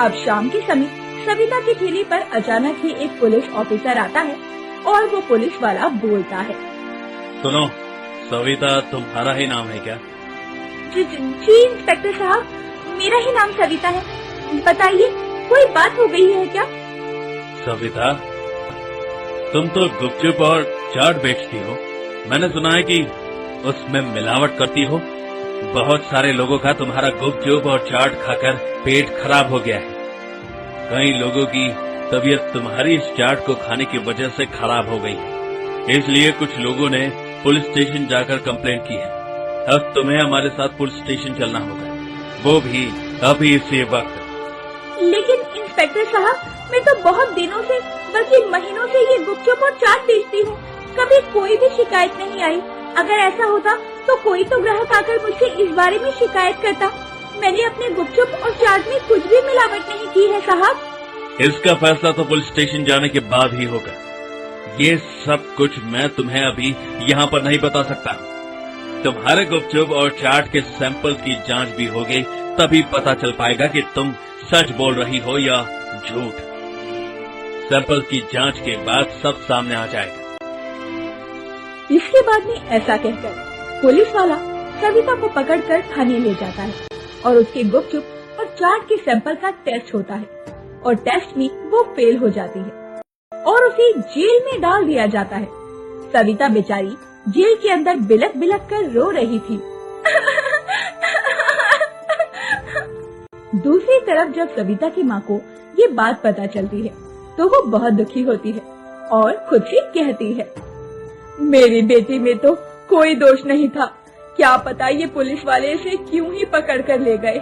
अब शाम के समय सविता की ठेली पर अचानक ही एक पुलिस ऑफिसर आता है और वो पुलिस वाला बोलता है, सुनो, सविता तुम्हारा ही नाम है क्या? जी इंस्पेक्टर साहब, मेरा ही नाम सविता है। बताइए, कोई बात हो गई है क्या? सविता, तुम तो गुपचुप और चाट बेचती हो। मैंने सुना है कि उसमें मिलावट करती हो। बहुत सारे लोगों का तुम्हारा गुपचुप और चाट खाकर पेट खराब हो गया है। कई लोगों की तबीयत तुम्हारी इस चाट को खाने की वजह से खराब हो गई है। इसलिए कुछ लोगों ने पुलिस स्टेशन जाकर कंप्लेंट की है। अब तुम्हें हमारे साथ पुलिस स्टेशन चलना होगा, वो भी अभी इसी वक्त। लेकिन इंस्पेक्टर साहब, मैं तो बहुत दिनों से बल्कि महीनों से ये गुपचुप और चाट बेचती हूँ। कभी कोई भी शिकायत नहीं आई। अगर ऐसा होता तो कोई तो ग्राहक आकर मुझसे इस बारे में शिकायत करता। मैंने अपने गुपचुप और चाट में कुछ भी मिलावट नहीं की है साहब। इसका फैसला तो पुलिस स्टेशन जाने के बाद ही होगा। ये सब कुछ मैं तुम्हें अभी यहाँ पर नहीं बता सकता। तुम्हारे गुपचुप और चाट के सैंपल की जांच भी होगी, तभी पता चल पाएगा कि तुम सच बोल रही हो या झूठ। सैंपल की जांच के बाद सब सामने आ जाएगा। इसके बाद में ऐसा कहकर पुलिस वाला सविता को पकड़कर थाने ले जाता है और उसके गुपचुप और चाट के सैंपल का टेस्ट होता है और टेस्ट में वो फेल हो जाती है और उसे जेल में डाल दिया जाता है। सविता बेचारी जेल के अंदर बिलक बिलक कर रो रही थी। दूसरी तरफ जब सविता की माँ को ये बात पता चलती है तो वो बहुत दुखी होती है और खुद से कहती है, मेरी बेटी में तो कोई दोष नहीं था। क्या पता ये पुलिस वाले इसे क्यों ही पकड़ कर ले गए।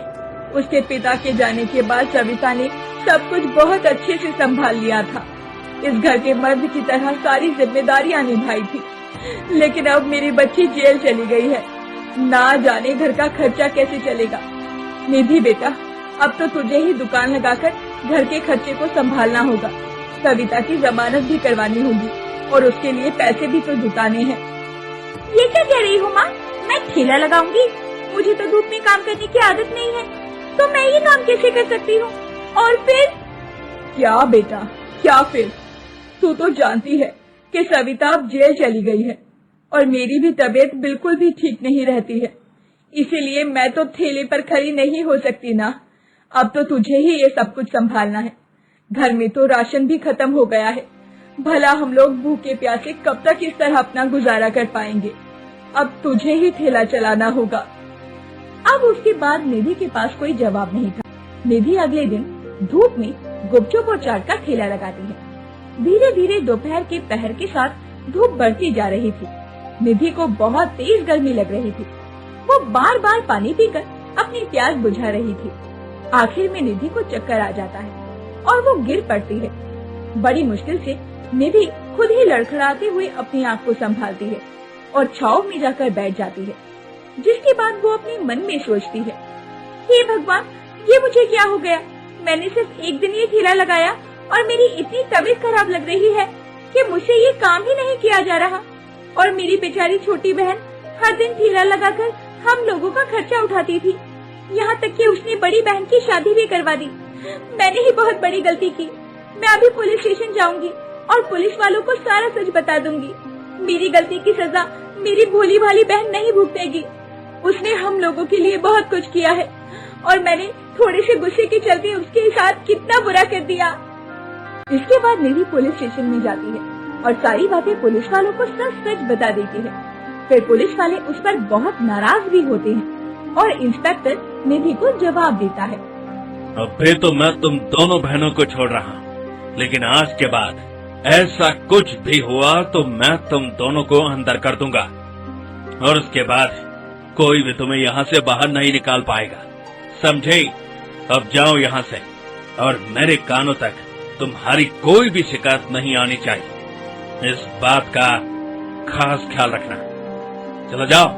उसके पिता के जाने के बाद सविता ने सब कुछ बहुत अच्छे से संभाल लिया था। इस घर के मर्द की तरह सारी जिम्मेदारियां निभाई थी। लेकिन अब मेरी बच्ची जेल चली गई है। ना जाने घर का खर्चा कैसे चलेगा। निधि बेटा, अब तो तुझे ही दुकान लगाकर घर के खर्चे को संभालना होगा। सविता की जमानत भी करवानी होगी और उसके लिए पैसे भी तो जुटाने हैं। ये क्या कह रही हो माँ? मैं ठेला लगाऊंगी? मुझे तो धूप में काम करने की आदत नहीं है, तो मैं ये काम कैसे कर सकती हूँ? और फिर? क्या बेटा, क्या फिर? तू तो जानती है कि सविता अब जेल चली गई है और मेरी भी तबीयत बिल्कुल भी ठीक नहीं रहती है। इसीलिए मैं तो ठेले पर खड़ी नहीं हो सकती ना। अब तो तुझे ही ये सब कुछ संभालना है। घर में तो राशन भी खत्म हो गया है। भला हम लोग भूखे प्यासे कब तक इस तरह अपना गुजारा कर पाएंगे। अब तुझे ही ठेला चलाना होगा। अब उसके बाद निधि के पास कोई जवाब नहीं था। निधि अगले दिन धूप में गुपचुप और चाट का ठेला लगाती है। धीरे धीरे दोपहर के पहर के साथ धूप बढ़ती जा रही थी। निधि को बहुत तेज गर्मी लग रही थी। वो बार बार पानी पीकर अपनी प्यास बुझा रही थी। आखिर में निधि को चक्कर आ जाता है और वो गिर पड़ती है। बड़ी मुश्किल से निधि खुद ही लड़खड़ाते हुए अपनी आँख को संभालती है और छाव में जाकर बैठ जाती है। जिसके बाद वो अपने मन में सोचती है, हे भगवान, ये मुझे क्या हो गया? मैंने सिर्फ एक दिन ये ठेला लगाया और मेरी इतनी तबीयत खराब लग रही है कि मुझसे ये काम ही नहीं किया जा रहा। और मेरी बेचारी छोटी बहन हर दिन ठेला लगाकर हम लोगों का खर्चा उठाती थी। यहाँ तक कि उसने बड़ी बहन की शादी भी करवा दी। मैंने ही बहुत बड़ी गलती की। मैं अभी पुलिस स्टेशन जाऊंगी और पुलिस वालों को सारा सच बता दूंगी। मेरी गलती की सजा मेरी भोली भाली बहन नहीं भुगतेगी। उसने हम लोगों के लिए बहुत कुछ किया है और मैंने थोड़े से गुस्से के चलते उसके साथ कितना बुरा कर दिया। इसके बाद निधि पुलिस स्टेशन में जाती है और सारी बातें पुलिस वालों को सच बता देती है। फिर पुलिस वाले उस पर बहुत नाराज भी होते हैं और इंस्पेक्टर निधि को जवाब देता है, अबे तो मैं तुम दोनों बहनों को छोड़ रहा हूँ, लेकिन आज के बाद ऐसा कुछ भी हुआ तो मैं तुम दोनों को अंदर कर दूंगा और उसके बाद कोई भी तुम्हें यहाँ से बाहर नहीं निकाल पाएगा, समझे? अब जाओ यहाँ से और मेरे कानों तक तुम्हारी कोई भी शिकायत नहीं आनी चाहिए। इस बात का खास ख्याल रखना। चलो जाओ।